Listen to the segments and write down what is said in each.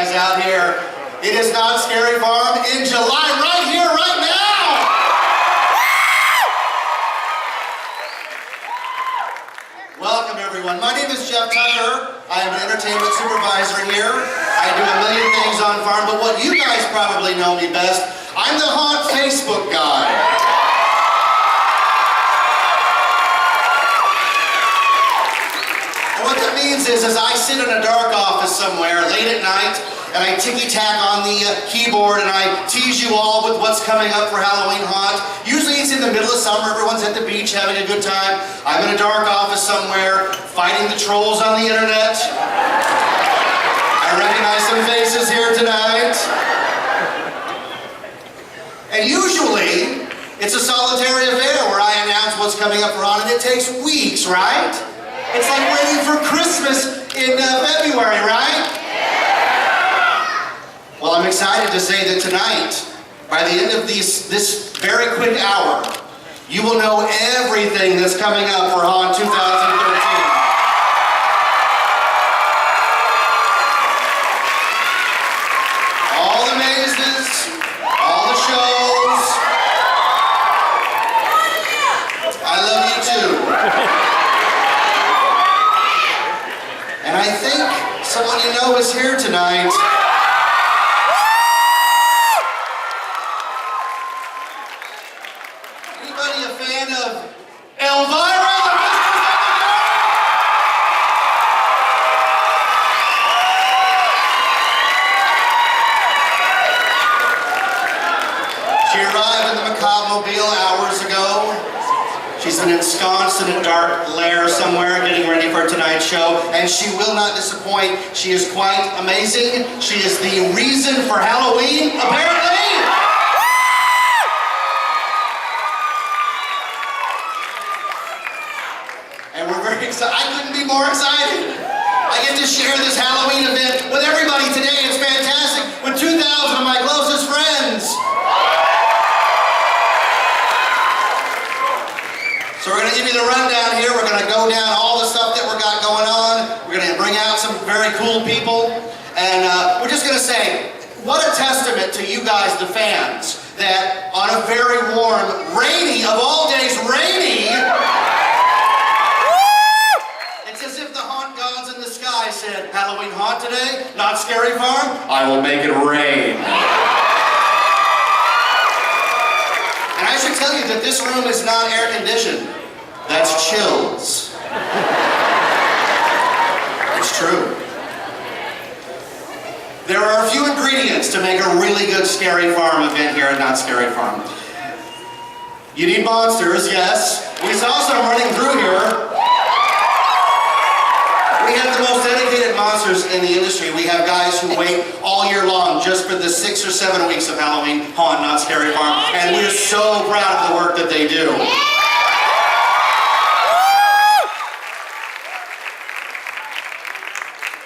guys out here. It is Knott Scary Farm in July, right here, right now! Welcome everyone. My name is Jeff Tucker. I am an entertainment supervisor here. I do a million things on farm, but what you guys probably know me best, I'm the haunt Facebook guy. And what that means is I sit in a dark office somewhere late at night and I ticky-tack on the keyboard and I tease you all with what's coming up for Halloween haunt. Usually it's in the middle of summer, everyone's at the beach having a good time. I'm in a dark office somewhere fighting the trolls on the internet. I recognize some faces here tonight. And usually it's a solitary affair where I announce what's coming up for haunt, and it takes weeks, right? It's like waiting for Christmas in February, right? Well, I'm excited to say that tonight, by the end of this very quick hour, you will know everything that's coming up for Haunt 2013. All the mazes, all the shows. I love you too. And I think someone you know is here tonight. Anybody a fan of Elvira? She arrived in the Macabre-mobile hours ago. She's been ensconced in a dark lair somewhere getting ready for tonight's show, and she will not disappoint. She is quite amazing. She is the reason for Halloween, apparently. And we're very excited. I couldn't be more excited. I get to share this Halloween event with everybody today. It's fantastic. With 2,000 of my closest friends. So we're going to give you the rundown here. We're going to go down all the stuff that we've got going on. We're going to bring out some very cool people. And we're just going to say, what a testament to you guys, the fans, that on a very warm, rainy, of all days, rainy, it's as if the haunt gods in the sky said, Halloween haunt today, Knott Scary Farm, I will make it rain. And I should tell you that this room is not air conditioned. That's chills. It's true. There are a few ingredients to make a really good Scary Farm event here at Knott Scary Farm. You need monsters, yes. We saw some running through here. We have the most dedicated monsters in the industry. We have guys who wait all year long just for the 6 or 7 weeks of Halloween haunt Knott Scary Farm, and we're so proud of the work that they do.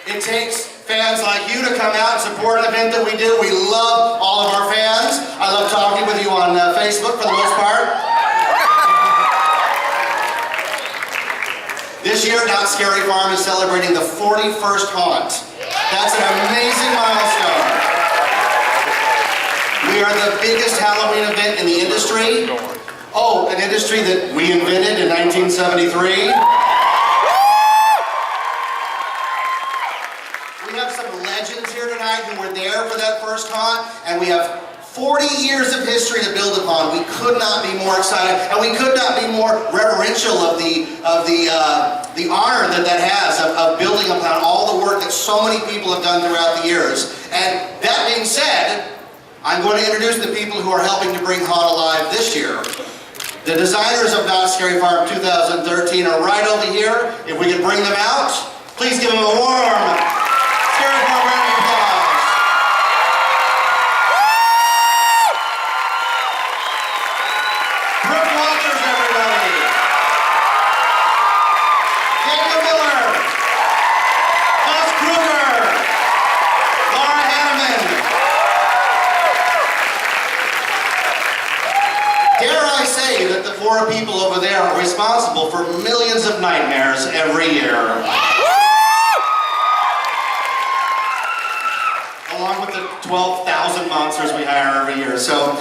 It takes fans like you to come out and support an event that we do. We love all of our fans. I love talking with you on Facebook for the most part. This year, Knott Scary Farm is celebrating the 41st haunt. That's an amazing milestone. We are the biggest Halloween event in the industry. Oh, an industry that we invented in 1973. We have some legends here tonight who were there for that first haunt, and we have 40 years of history to build upon. We could not be more excited, and we could not be more reverential of the honor that has of building upon all the work that so many people have done throughout the years. And that being said, I'm going to introduce the people who are helping to bring haunt alive this year. The designers of Knott Scary Farm 2013 are right over here. If we could bring them out, please give them a warm Scary Farm round of applause. Four people over there are responsible for millions of nightmares every year. 12,000 monsters we hire every year. So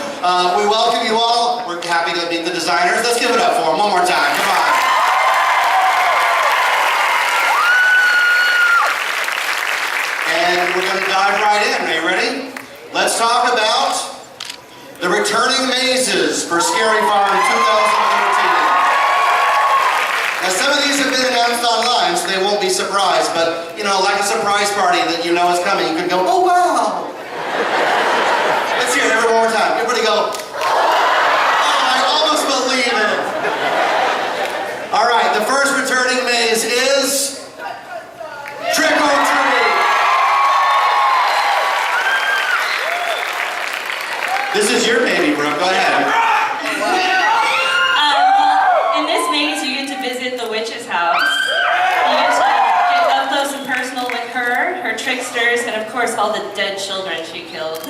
we welcome you all. We're happy to meet the designers. Let's give it up for them one more time. Come on. And we're going to dive right in. Are you ready? Let's talk about the returning mazes for Scary Farm 2013. Now, some of these have been announced online, so they won't be surprised, but, you know, like a surprise party that you know is coming, you could go, oh, wow. Let's hear it one more time. Everybody go, oh, I almost believe it. All right, the first returning maze is Trick or Treat. This is your baby, Brooke. Go ahead. In this maze, you get to visit the witch's house. You get to get up close and personal with her tricksters, and of course, all the dead children she killed.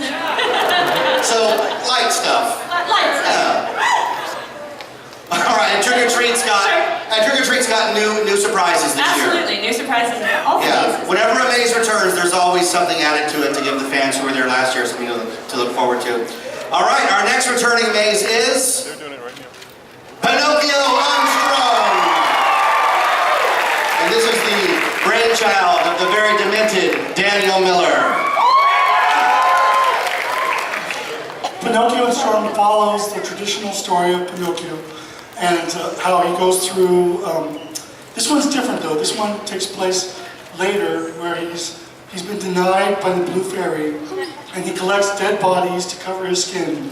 So, light stuff. Light stuff. Yeah. All right, and Trick or Treat's got new surprises this year. Absolutely, new surprises in all the mazes. Whenever a maze returns, there's always something added to it to give the fans who were there last year something to look forward to. All right, our next returning maze is Pinocchio Armstrong. And this is the brainchild of the very demented Daniel Miller. Pinocchio Armstrong follows the traditional story of Pinocchio and how he goes through. This one's different though. This one takes place later, where he's been denied by the Blue Fairy, and he collects dead bodies to cover his skin.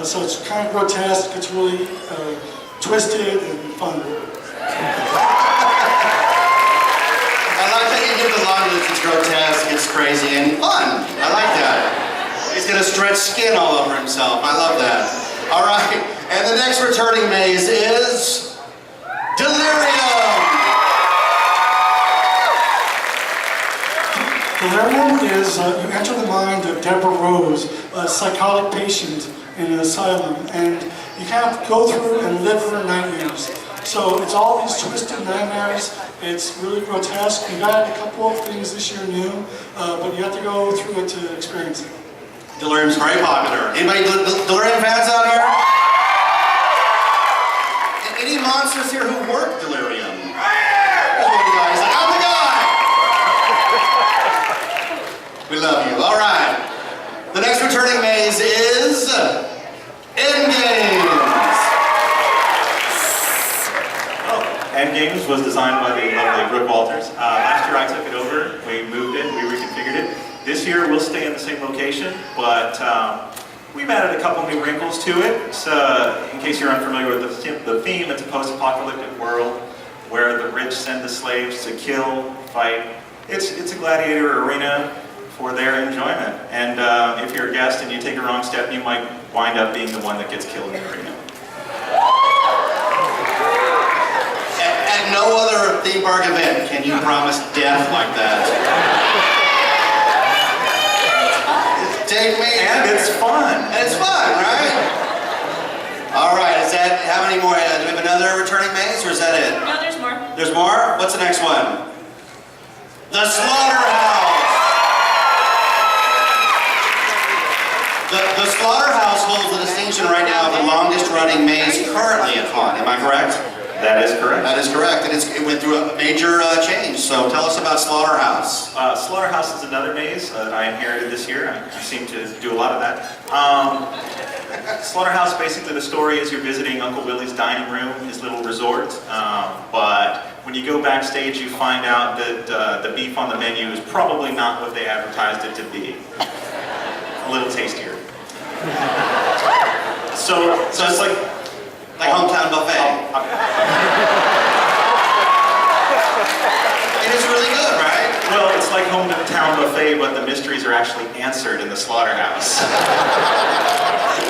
So it's kind of grotesque. It's really twisted and fun. I like that you give the line that it's grotesque, it's crazy, and fun. I like that. He's gonna stretch skin all over himself. I love that. All right, and the next returning maze is Delirium. Delirium is, you enter the mind of Deborah Rose, a psychotic patient in an asylum, and you kind of go through and live her nightmares. So it's all these twisted nightmares. It's really grotesque. We got a couple of things this year new, but you have to go through it to experience it. Delirium's very popular. Anybody Delirium fans out here? And any monsters here who work Delirium? There's one guy. He's like, I'm the guy! We love you. All right. The next returning maze is Endgames. Endgames was designed by the lovely Brooke Walters. Last year I took it over, we moved it, we reconfigured it. This year we'll stay in the same location, but we've added a couple new wrinkles to it. So, in case you're unfamiliar with the theme, it's a post-apocalyptic world where the rich send the slaves to kill, fight. It's a gladiator arena for their enjoyment. And if you're a guest and you take a wrong step, you might wind up being the one that gets killed in the arena. At no other theme park event can you promise death like that. Take me. And it's fun. And it's fun, right? All right, is that, how many more? Do we have another returning maze, or is that it? No, there's more. There's more? What's the next one? The Slaughterhouse. The Slaughterhouse holds the distinction right now of the longest running maze currently at Knott. Am I correct? That is correct. That is correct, and it went through a major change. So tell us about Slaughterhouse. Slaughterhouse is another maze that I inherited this year. I seem to do a lot of that. Slaughterhouse, basically the story is you're visiting Uncle Willie's dining room, his little resort. But when you go backstage, you find out that the beef on the menu is probably not what they advertised it to be. A little tastier. So it's like hometown buffet. It is really good, right? Well, it's like hometown buffet, but the mysteries are actually answered in the Slaughterhouse.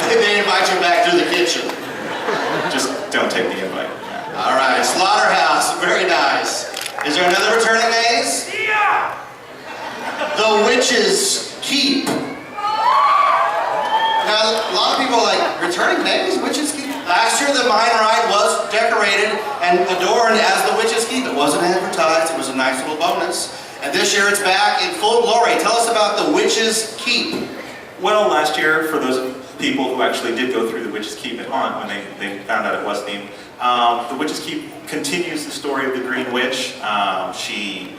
They invite you back through the kitchen. Just don't take the invite. All right, Slaughterhouse, very nice. Is there another returning maze? Yeah! The Witch's Keep. Now, a lot of people are like, returning maze? Witch's Keep? Last year, the mine ride was decorated and adorned as the Witch's Keep. It wasn't advertised, it was a nice little bonus. And this year, it's back in full glory. Tell us about the Witch's Keep. Well, last year, for those people who actually did go through the Witch's Keep at Haunt when they found out it was themed, the Witch's Keep continues the story of the Green Witch. She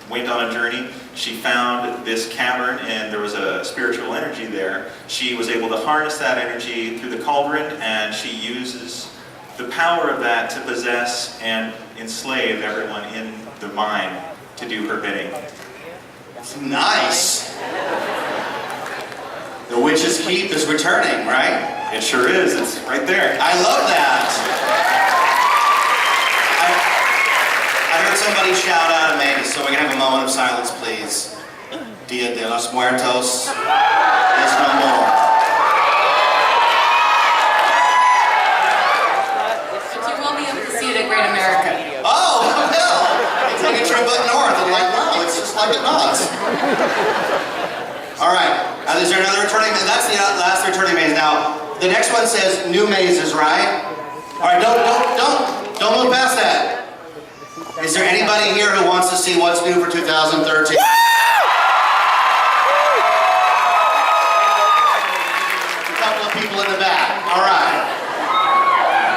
went on a journey. She found this cavern and there was a spiritual energy there. She was able to harness that energy through the cauldron, and she uses the power of that to possess and enslave everyone in the mine to do her bidding. Nice. The Witch's Keep is returning, right? It sure is. It's right there. I love that. I heard somebody shout out a maze, so we can have a moment of silence, please. Dia de los Muertos is no more. But you will be able to see it at Great America. Oh, well, you take a trip up north and like, wow, it's just like at Knott. All right, is there another returning maze? That's the last returning maze. Now, the next one says new mazes, right? All right, don't move past that. Is there anybody here who wants to see what's new for 2013? A couple of people in the back. All right.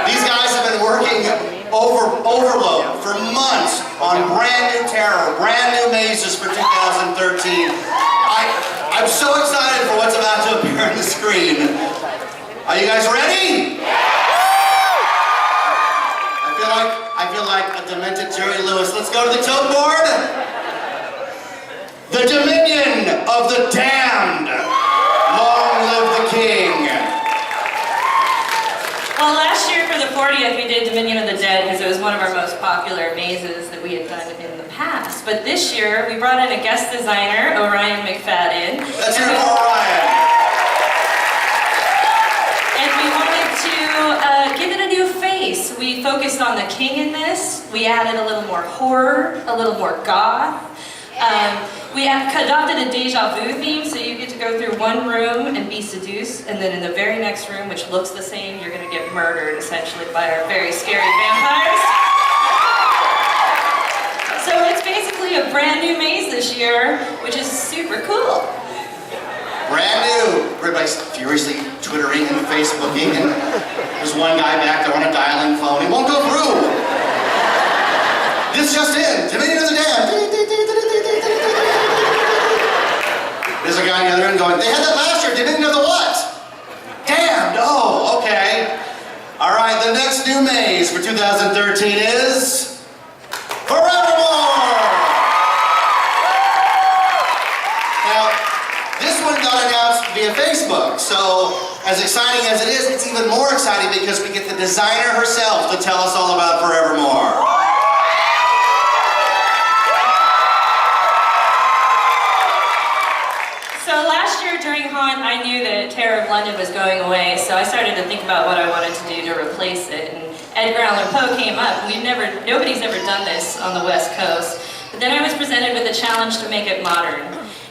These guys have been working overload for months on brand new terror, brand new mazes for 2013. I'm so excited for what's about to appear on the screen. Are you guys ready? I feel like a demented Jerry Lewis. Let's go to the tote board. The Dominion of the Damned. Long live the King. Well, last year for the 40th, we did Dominion of the Dead because it was one of our most popular mazes that we had done in the past. But this year, we brought in a guest designer, Orion McFadden. Let's hear it for Orion. And we wanted to give it a new face. We focused on the king in this. We added a little more horror, a little more goth. We adopted a deja vu theme, so you get to go through one room and be seduced, and then in the very next room, which looks the same, you're going to get murdered, essentially, by our very scary vampires. So it's basically a brand new maze this year, which is super cool. Brand new. Everybody's furiously Twittering and Facebooking, and there's one guy back there on a dialing phone. He won't go through. This just in. Dominion of the Damned. There's a guy on the other end going, they had that last year. Dominion of the what? Damned. Oh, okay. All right, the next new maze for 2013 is Forevermore. Now, this one got announced via Facebook, so as exciting as it is, it's even more exciting because we get the designer herself to tell us all about Forevermore. So last year during Haunt, I knew that Terror of London was going away, so I started to think about what I wanted to do to replace it. And Edgar Allan Poe came up. Nobody's ever done this on the West Coast. But then I was presented with a challenge to make it modern.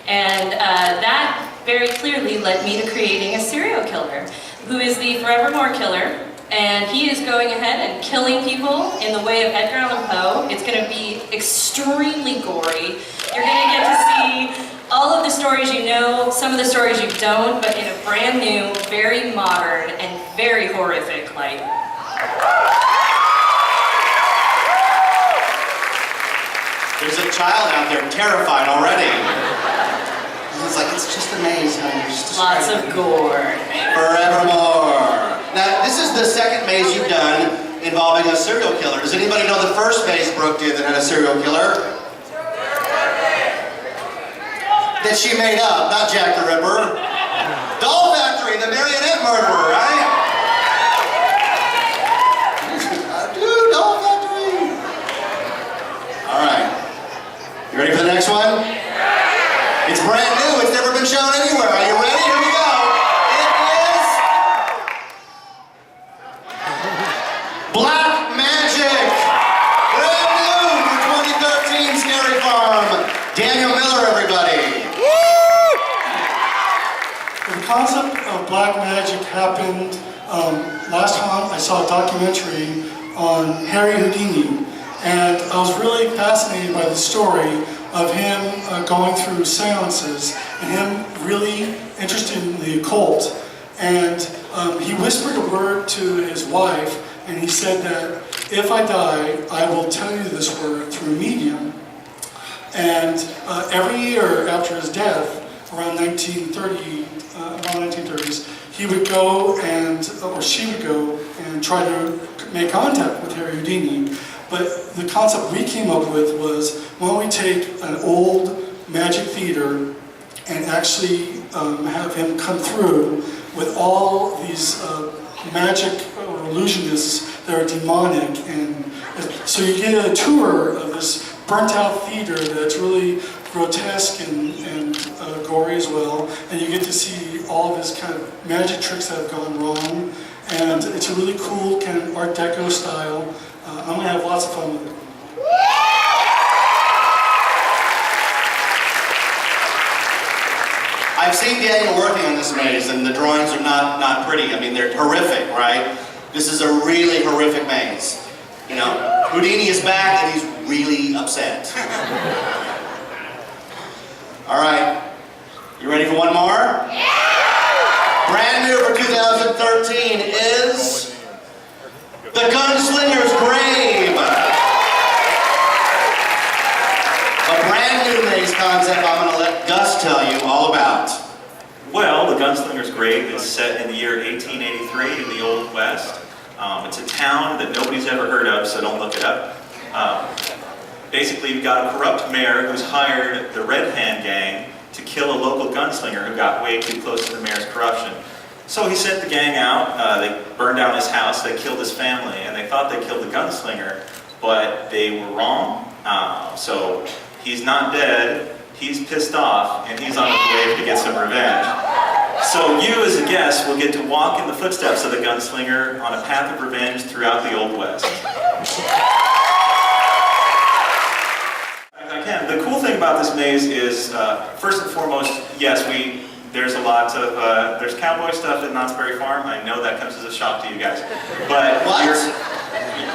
And that very clearly led me to creating a serial killer, who is the Forevermore Killer. And he is going ahead and killing people in the way of Edgar Allan Poe. It's going to be extremely gory. You're going to get to see all of the stories you know, some of the stories you don't, but in a brand new, very modern, and very horrific light. There's a child out there terrified already. It's like, it's just a maze, honey. Lots of gore. Forevermore. Now, this is the second maze you've done involving a serial killer. Does anybody know the first maze Brooke did that had a serial killer? That she made up, not Jack the Ripper. Doll Factory, the marionette murderer, right? Dude, Doll Factory. All right. You ready for the next one? It's brand new. It's never been shown anywhere. Are you ready? Here we go. It is Black Magic. Brand new for 2013 Scary Farm. Daniel Miller, everybody. The concept of black magic happened last time I saw a documentary on Harry Houdini, And I was really fascinated by the story of him going through seances and him really interested in the occult. And he whispered a word to his wife, and he said that if I die, I will tell you this word through a medium. And every year after his death, around 1930s, he would go or she would go and try to make contact with Harry Houdini. But the concept we came up with was, why don't we take an old magic theater and actually have him come through with all these magic or illusionists that are demonic. And so you get a tour of this burnt out theater that's really grotesque and gory as well, and you get to see all of his kind of magic tricks that have gone wrong, and it's a really cool kind of Art Deco style. I'm going to have lots of fun with it. I've seen Daniel working on this maze, and the drawings are not pretty. I mean, they're horrific, right? This is a really horrific maze. You know, Houdini is back, and he's really upset. All right, you ready for one more? Yeah! Brand new for 2013 is The Gunslinger's Grave. A brand new maze concept I'm going to let Gus tell you all about. Well, The Gunslinger's Grave is set in the year 1883 in the Old West. It's a town that nobody's ever heard of, so don't look it up. Basically, you've got a corrupt mayor who's hired the Red Hand Gang to kill a local gunslinger who got way too close to the mayor's corruption. So he sent the gang out, they burned down his house, they killed his family, and they thought they killed the gunslinger, but they were wrong. So he's not dead, he's pissed off, and he's on his way to get some revenge. So you, as a guest, will get to walk in the footsteps of the gunslinger on a path of revenge throughout the Old West. The cool thing about this maze is, first and foremost, yes, there's a lot of, there's cowboy stuff at Knott's Berry Farm. I know that comes as a shock to you guys. But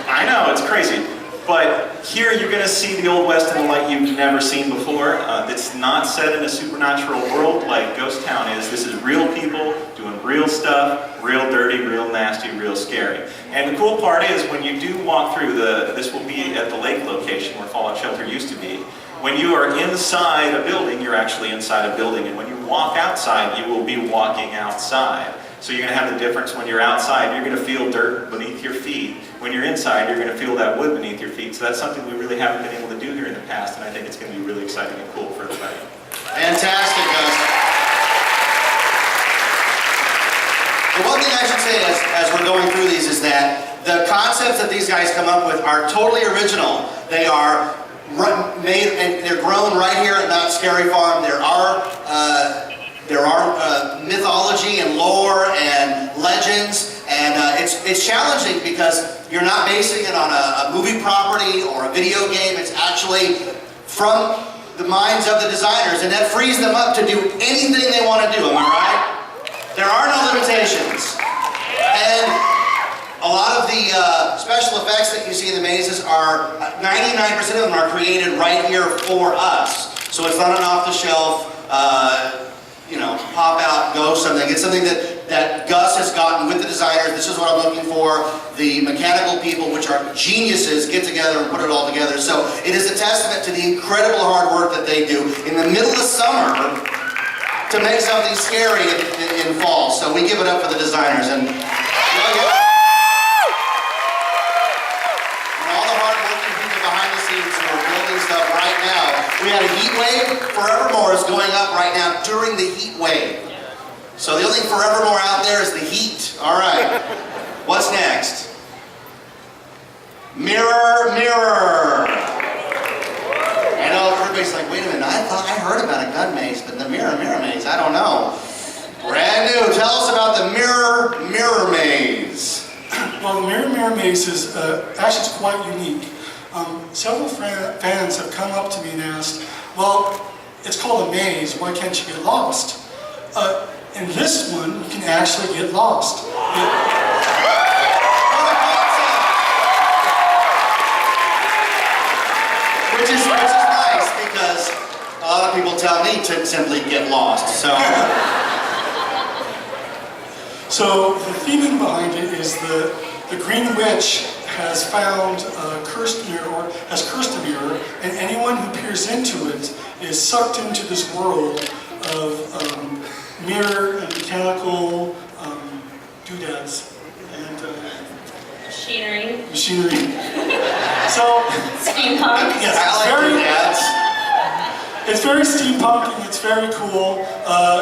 I know, it's crazy. But here you're going to see the Old West in a light you've never seen before. It's not set in a supernatural world like Ghost Town is. This is real people doing real stuff, real dirty, real nasty, real scary. And the cool part is when you do walk through, this will be at the lake location where Fallout Shelter used to be. When you are inside a building, you're actually inside a building. And when you walk outside, you will be walking outside. So you're going to have the difference when you're outside. You're going to feel dirt beneath your feet. When you're inside, you're going to feel that wood beneath your feet. So that's something we really haven't been able to do here in the past, and I think it's going to be really exciting and cool for everybody. Fantastic, Gus. The one thing I should say as we're going through these is that the concepts that these guys come up with are totally original. They are made and they're grown right here at Knott's Scary Farm. There are mythology and lore and legends, and it's challenging because you're not basing it on a movie property or a video game. It's actually from the minds of the designers, and that frees them up to do anything they want to do. Am I right? There are no limitations. And a lot of the special effects that you see in the mazes are, 99% of them are created right here for us. So it's not an off-the-shelf, pop out, go something. It's something that Gus has gotten with the designers. This is what I'm looking for. The mechanical people, which are geniuses, get together and put it all together. So it is a testament to the incredible hard work that they do in the middle of summer to make something scary in fall. So we give it up for the designers. And all the hard-working people behind the scenes who are building stuff right now. We had a heat wave. Forevermore is going up right now during the heat wave. So the only thing forevermore out there is the heat. All right. What's next? Mirror, mirror. I know everybody's like, wait a minute, I thought I heard about a gun maze, but the mirror maze, I don't know. Brand new. Tell us about the mirror maze. Well, the mirror maze is actually it's quite unique. Several fans have come up to me and asked, well, it's called a maze, why can't you get lost? In this one, you can actually get lost. which is nice because a lot of people tell me to simply get lost. So the theming behind it is the Green Witch has found a cursed mirror, or has cursed a mirror, and anyone who peers into it is sucked into this world of mirror and mechanical doodads and Machinery. machinery. So, Steampunk. yes, I like doodads. it's very steampunk and it's very cool.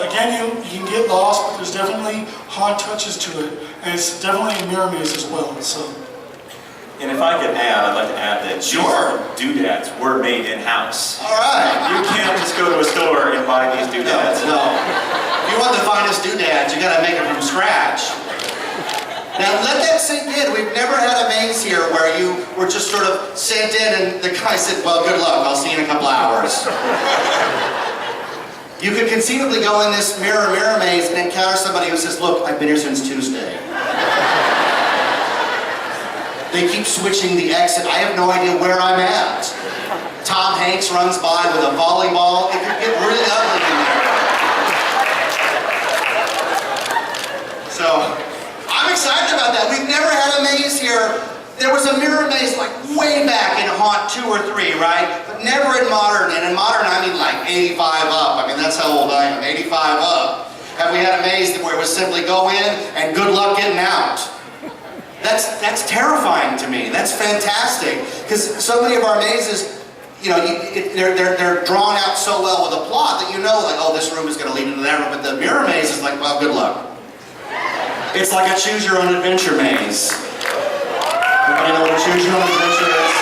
Again, you can get lost, but there's definitely haunt touches to it, and it's definitely a mirror maze as well. So, And if I could add, I'd like to add that Sure. doodads were made in-house. All right. You can't just go to a store and buy these doodads. No. If you want the finest doodads, you gotta make them from scratch. Now let that sink in. We've never had a maze here where you were just sort of sent in and the guy said, well, good luck, I'll see you in a couple hours. You could conceivably go in this mirror maze and encounter somebody who says, look, I've been here since Tuesday. They keep switching the exit. I have no idea where I'm at. Tom Hanks runs by with a volleyball. It could get really ugly in there. So, I'm excited about that. We've never had a maze here. There was a mirror maze like way back in Haunt 2 or 3, right? But never in Modern. And in Modern, I mean like 85 up. I mean, that's how old I am, 85 up. Have we had a maze where it was simply go in and good luck getting out? That's terrifying to me. That's fantastic. Because so many of our mazes, you know, they're drawn out so well with a plot that you know, like, oh, this room is going to lead into that room. But the mirror maze is like, well, good luck. It's like a choose-your-own-adventure maze. Everybody know what a choose-your-own-adventure is?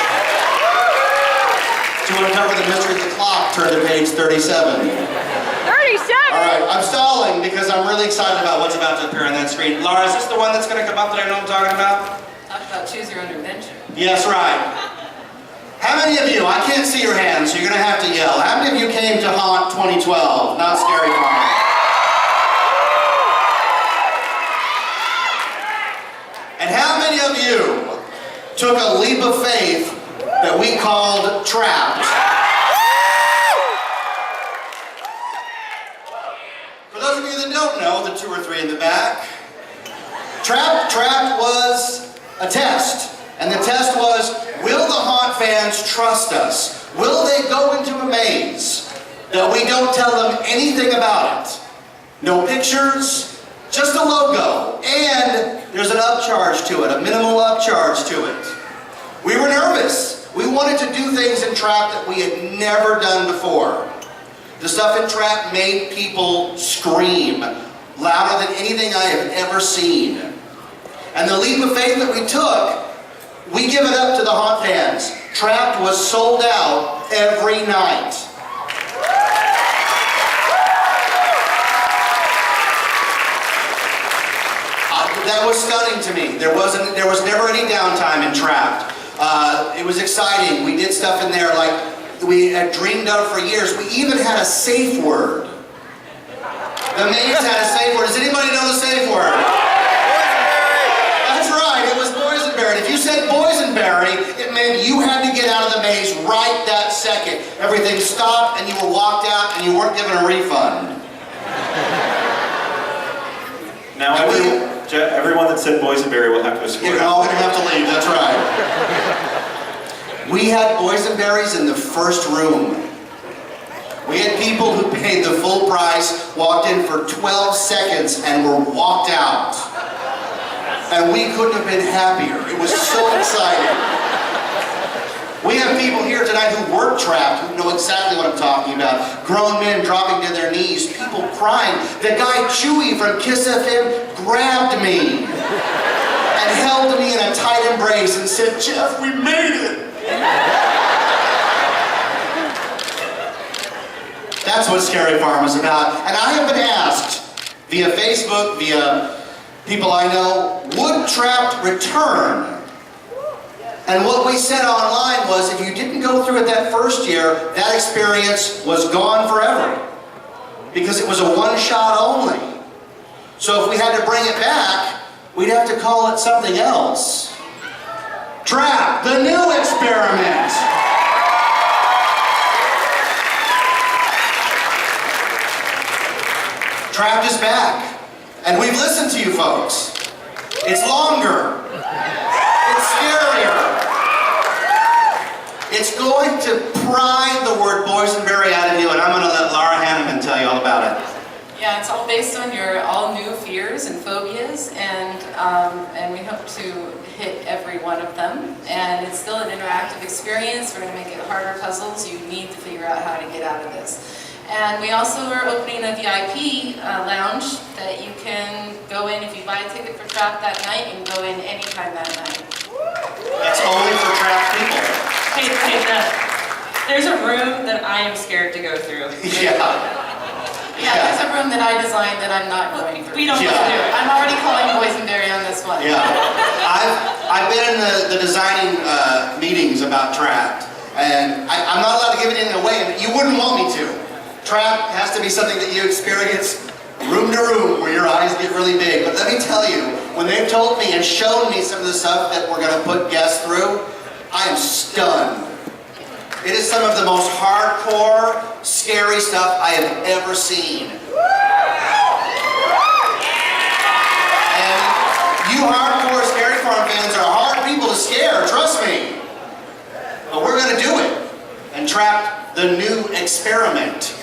To uncover the mystery of the clock, turn to page 37. 37! All right, I'm stalling because I'm really excited about what's about to appear on that screen. Laura, is this the one that's going to come up that I know I'm talking about? Talk about choose your own adventure. Yes, right. How many of you, I can't see your hands, so you're going to have to yell. How many of you came to Haunt 2012, not Scary Farm? And how many of you took a leap of faith that we called Trapped? For those of you that don't know, the 2 or 3 in the back, Trapped was a test. And the test was, will the Haunt fans trust us? Will they go into a maze that we don't tell them anything about it? No pictures, just a logo, and there's an upcharge to it, a minimal upcharge to it. We were nervous. We wanted to do things in Trapped that we had never done before. The stuff in Trapped made people scream louder than anything I have ever seen. And the leap of faith that we took, we give it up to the Haunt fans. Trapped was sold out every night. That was stunning to me. There was never any downtime in Trapped. It was exciting. We did stuff in there like we had dreamed of for years. We even had a safe word. The maze had a safe word. Does anybody know the safe word? That's right. It was boysenberry. If you said boysenberry, it meant you had to get out of the maze right that second. Everything stopped and you were walked out and you weren't given a refund. Now, everyone that said boysenberry will have to escort. You're all going to have to leave, that's right. We had boysenberries in the first room. We had people who paid the full price, walked in for 12 seconds, and were walked out. And we couldn't have been happier. It was so exciting. We have people here tonight who were trapped, who know exactly what I'm talking about. Grown men dropping to their knees, people crying. The guy Chewy from Kiss FM grabbed me and held me in a tight embrace and said, Jeff, we made it. That's what Scary Farm is about. And I have been asked via Facebook, via people I know, would Trapped return? And what we said online was, if you didn't go through it that first year, that experience was gone forever. Because it was a one-shot only. So if we had to bring it back, we'd have to call it something else. Trapped, the new experiment. Trapped is back. And we've listened to you folks. It's longer. It's scarier. It's going to pry the word boysenberry out of you, and I'm going to let Laura Hanneman tell you all about it. Yeah, it's all based on your all new fears and phobias, and we hope to hit every one of them. And it's still an interactive experience. We're going to make it harder puzzles. You need to figure out how to get out of this. And we also are opening a VIP lounge that you can go in if you buy a ticket for Trap that night. You can go in anytime that night. That's only for trapped people. Hey, there's a room that I am scared to go through. Yeah, there's a room that I designed that I'm not going through. We don't want to do it. I'm already calling boysenberry on this one. Yeah. I've been in the designing meetings about Trapped, and I'm not allowed to give anything away, but you wouldn't want me to. Trapped has to be something that you experience room to room where your eyes get really big. But let me tell you, when they've told me and shown me some of the stuff that we're going to put guests through, I am stunned. It is some of the most hardcore, scary stuff I have ever seen. And you hardcore Scary Farm fans are hard people to scare, trust me. But we're going to do it. And Trapped, the new experiment,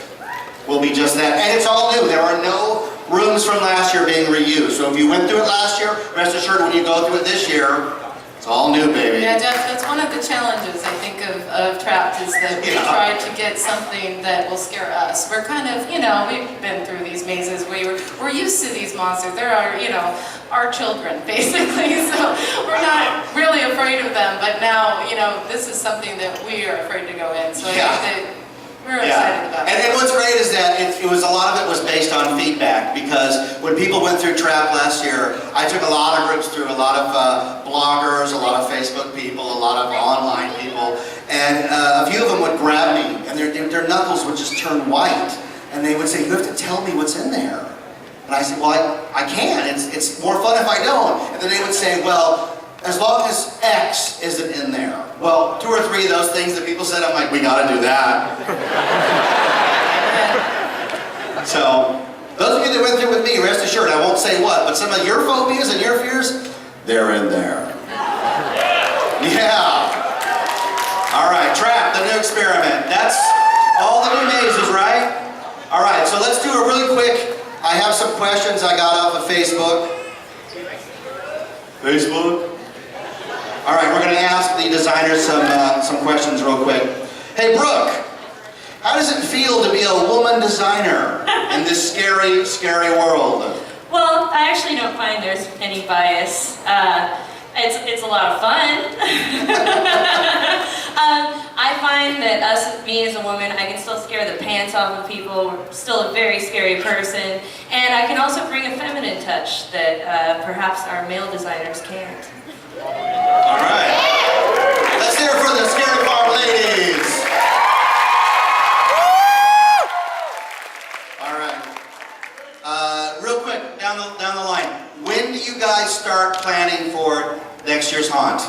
will be just that. And it's all new. There are no rooms from last year being reused. So if you went through it last year, rest assured when you go through it this year, it's all new, baby. Yeah, Jeff, that's one of the challenges, I think, of Trapped, is that we try to get something that will scare us. We're kind of, we've been through these mazes. We're used to these monsters. They're our children, basically. So we're not really afraid of them. But now, this is something that we are afraid to go in. So I think that we're excited about it. And what's great is that a lot of it was based on feedback, because when people went through Trap last year, I took a lot of groups through, a lot of bloggers, a lot of Facebook people, a lot of online people, and a few of them would grab me, and their knuckles would just turn white, and they would say, "You have to tell me what's in there." And I said, "Well, I can't. It's more fun if I don't." And then they would say, "Well, as long as X isn't in there." Well, 2 or 3 of those things that people said, I'm like, we gotta do that. So, those of you that went through with me, rest assured, I won't say what, but some of your phobias and your fears, they're in there. Yeah. All right, Trap, the new experiment. That's all the new mazes, right? All right, so let's do a really quick, I have some questions I got off of Facebook. All right, we're going to ask the designers some questions real quick. Hey, Brooke, how does it feel to be a woman designer in this scary, scary world? Well, I actually don't find there's any bias. It's a lot of fun. I find that me as a woman, I can still scare the pants off of people. We're still a very scary person. And I can also bring a feminine touch that perhaps our male designers can't. All right. Let's hear it for the Scary Farm ladies. All right. Real quick, down the line. When do you guys start planning for next year's haunt?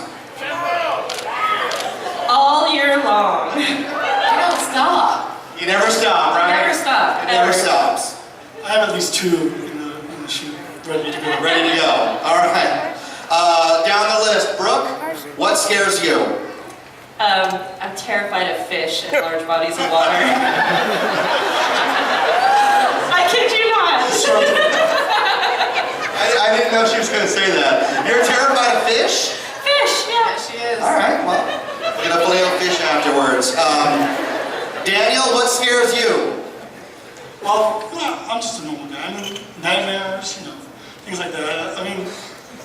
All year long. You don't stop. You never stop, right? Never stop. It never stops. I have at least 2 in the chute ready to go. Ready to go. All right. Down the list, Brooke, what scares you? I'm terrified of fish in large bodies of water. I kid you not. I didn't know she was going to say that. You're terrified of fish? Fish, yeah. Yes, she is. All right, well, we're going to play with fish afterwards. Daniel, what scares you? Well, I'm just a normal guy. I mean, nightmares, things like that. I mean,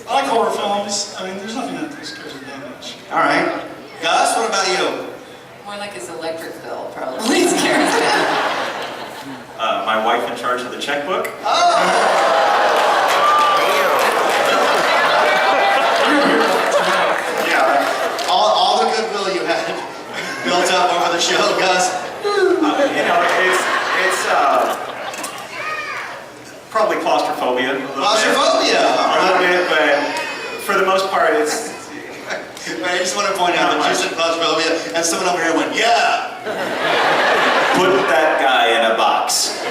I like horror films. I mean, there's nothing that scares me that much. All right. Gus, what about you? More like his electric bill probably scares me. My wife in charge of the checkbook. Yeah, all the goodwill you had built up over the show, Gus. It's probably claustrophobia. Claustrophobia. A little bit, but for the most part, it's. I just want to point out that you said claustrophobia, and someone over here went, yeah. Put that guy in a box.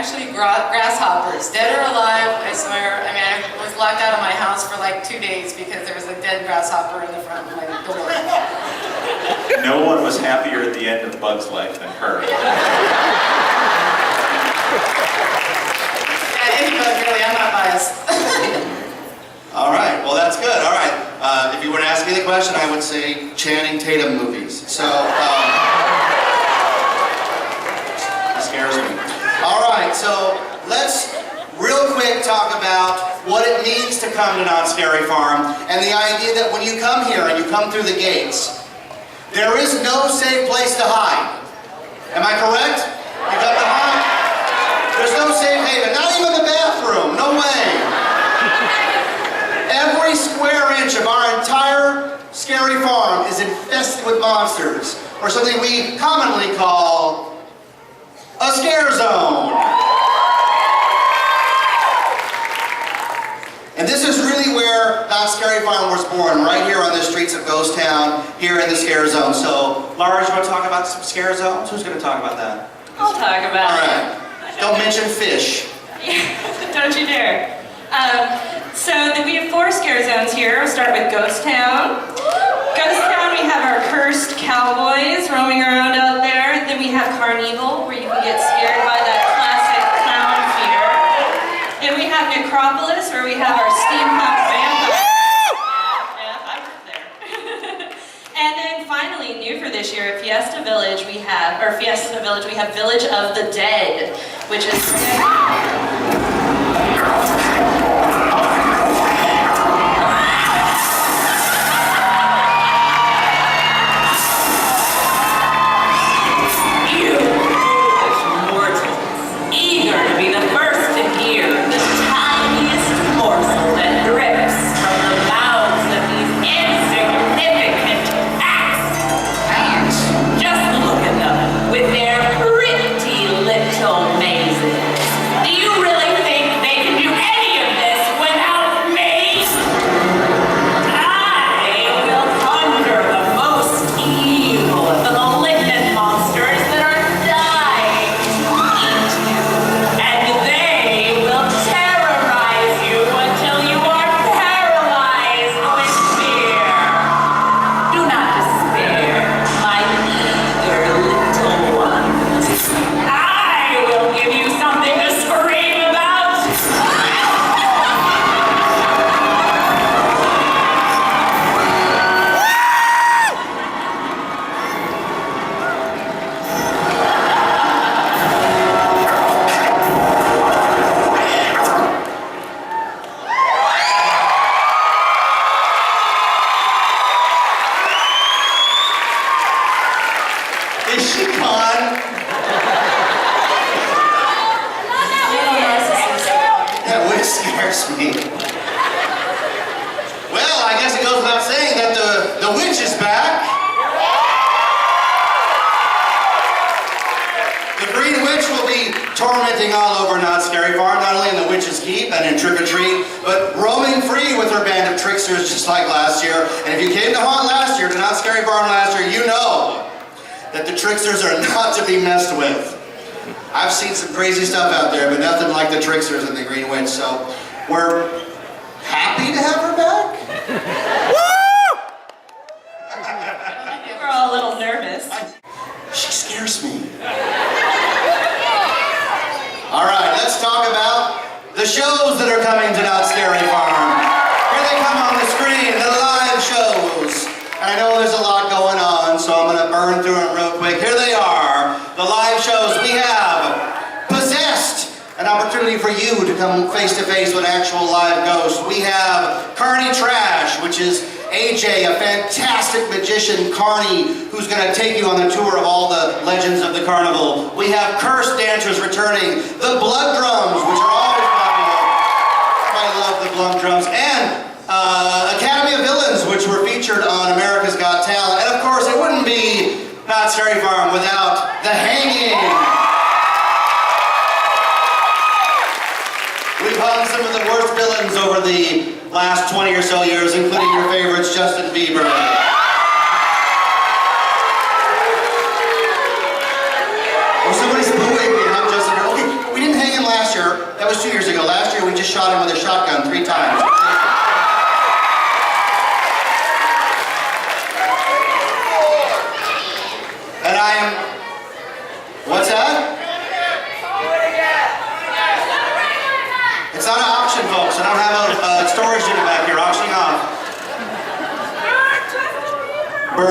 actually grasshoppers, dead or alive, I swear. I mean, I was locked out of my house for like 2 days because there was a dead grasshopper in the front of my door. No one was happier at the end of Bug's life than her. Yeah, any bug, really, I'm not biased. All right, well that's good. All right, if you were to ask me the question, I would say Channing Tatum movies. So, it scares me. All right, so let's real quick talk about what it means to come to Knott's Scary Farm and the idea that when you come here and you come through the gates, there is no safe place to hide. Am I correct? You come to hide? There's no safe haven, not even the bathroom, no way. Every square inch of our entire Scary Farm is infested with monsters, or something we commonly call a scare zone. And this is really where Knott's Scary Farm was born, right here on the streets of Ghost Town, here in the scare zone. So, Laura, you want to talk about some scare zones? Who's going to talk about that? I'll talk about All it. right. Don't mention fish. Don't you dare. We have 4 scare zones here. We'll start with Ghost Town. Ghost Town, we have our cursed cowboys roaming around out there. Then we have Carnival, where you can get scared by that classic clown fear. Then we have Necropolis, where we have our steampunk vampires. Yeah, I was there. And then finally, new for this year, at Fiesta Village, we have Village of the Dead, which is... tormenting all over Knott's Scary Farm, not only in the Witch's Keep and in Trick or Treat, but roaming free with her band of tricksters just like last year. And if you came to haunt last year, to Knott's Scary Farm last year, you know that the tricksters are not to be messed with. I've seen some crazy stuff out there, but nothing like the tricksters and the Green Witch, so we're happy to have her back. We're all a little nervous. She scares me. All right, let's talk about the shows that are coming to Knott's Scary Farm. Here they come on the screen, the live shows. And I know there's a lot going on, so I'm going to burn through them real quick. Here they are, the live shows. We have Possessed, an opportunity for you to come face-to-face with actual live ghosts. We have Carney Trash, which is AJ, a fantastic magician, Carney, who's going to take you on the tour of all the legends of the carnival. We have Cursed Dancers returning, the Blood Drums, which are always popular. I love the Blood Drums. And Academy of Villains, which were featured on America's Got Talent. And of course, it wouldn't be Knott's Scary Farm without the hanging. We've hung some of the worst villains over the last 20 or so years, including your favorites, Justin Bieber. Oh, somebody's booing me, I'm Justin. Okay, we didn't hang him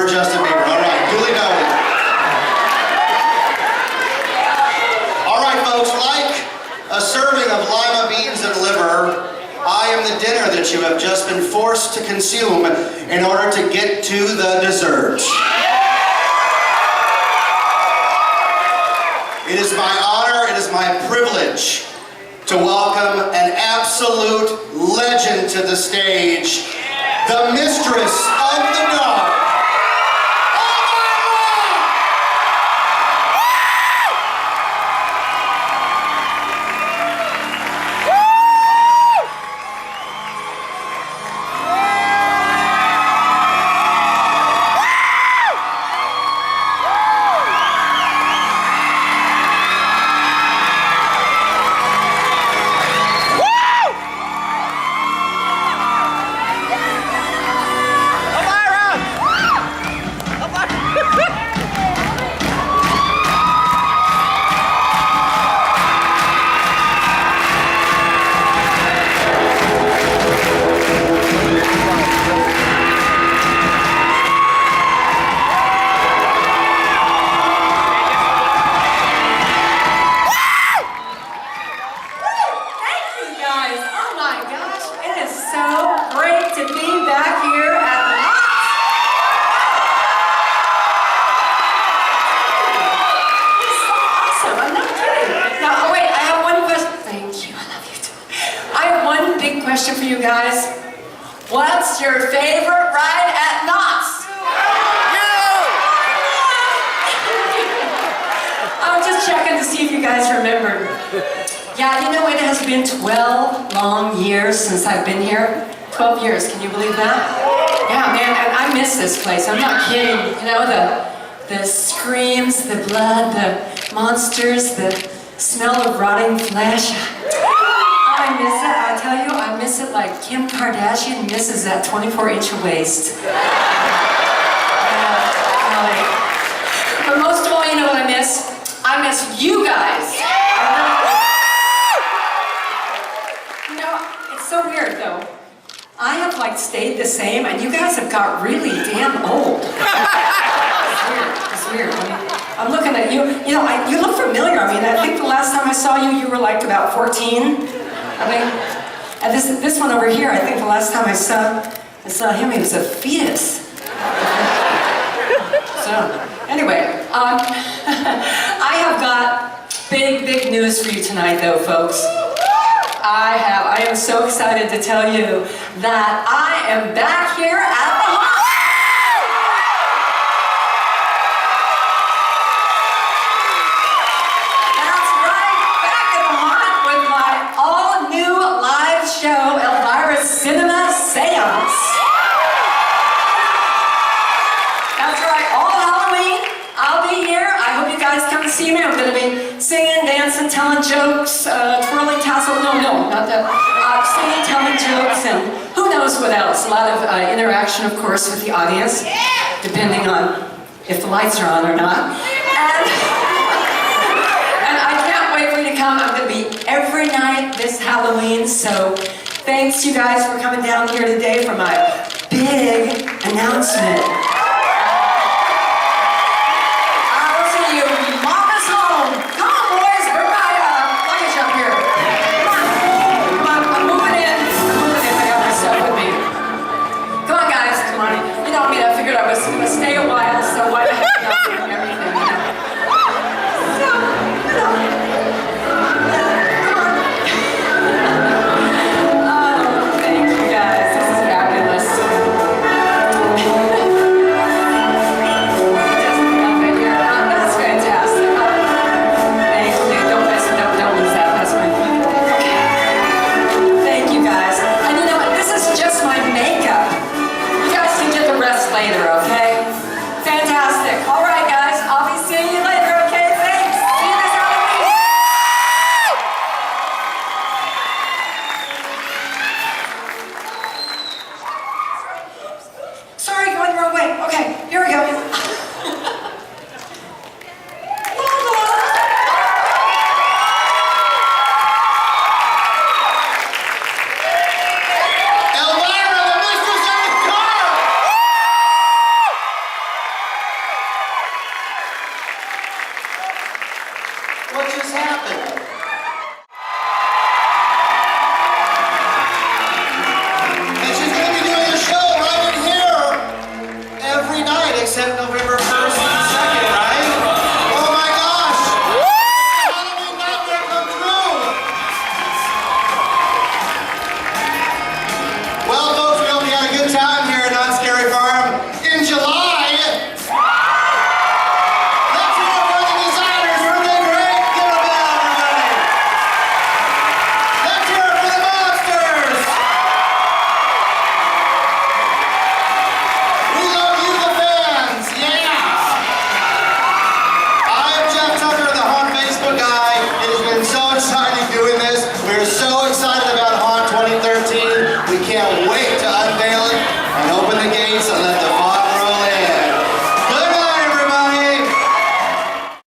prefer Justin Bieber. All right, duly noted. All right, folks, like a serving of lima beans and liver, I am the dinner that you have just been forced to consume in order to get to the dessert. It is my honor, it is my privilege to welcome an absolute legend to the stage, the mistress of the dark, question for you guys. What's your favorite ride at Knott's? I'm just checking to see if you guys remember. Yeah, you know, it has been 12 long years since I've been here. 12 years, can you believe that? Yeah, man, and I miss this place. I'm not kidding. You know, the screams, the blood, the monsters, the smell of rotting flesh. I miss it. I tell you, I miss it like Kim Kardashian misses that 24-inch waist. But most of all, you know what I miss? I miss you guys. You know, it's so weird though. I have like stayed the same, and you guys have got really damn old. It's weird. I mean, I'm looking at you. You know, you look familiar. I mean, I think the last time I saw you, you were like about 14. I mean, and this one over here, I think the last time I saw him, he was a fetus. So, anyway, I have got big news for you tonight, though, folks. I am so excited to tell you that I am back here at the Hall. That's right, back at the Knott with my all-new live show, Elvira's Cinema Seance. That's right, all Halloween, I'll be here. I hope you guys come and see me. I'm going to be singing, dancing, telling jokes, twirling tassel. No, not that. Singing, telling jokes, and who knows what else. A lot of interaction, of course, with the audience, depending on if the lights are on or not. And I can't wait for you to come. I'm going to be every night this Halloween, so thanks you guys for coming down here today for my big announcement. Stay a while, so why not doing everything? So, you know. Oh, thank you guys. This is fabulous. just happened? And she's going to be doing a show right in here every night except November 1st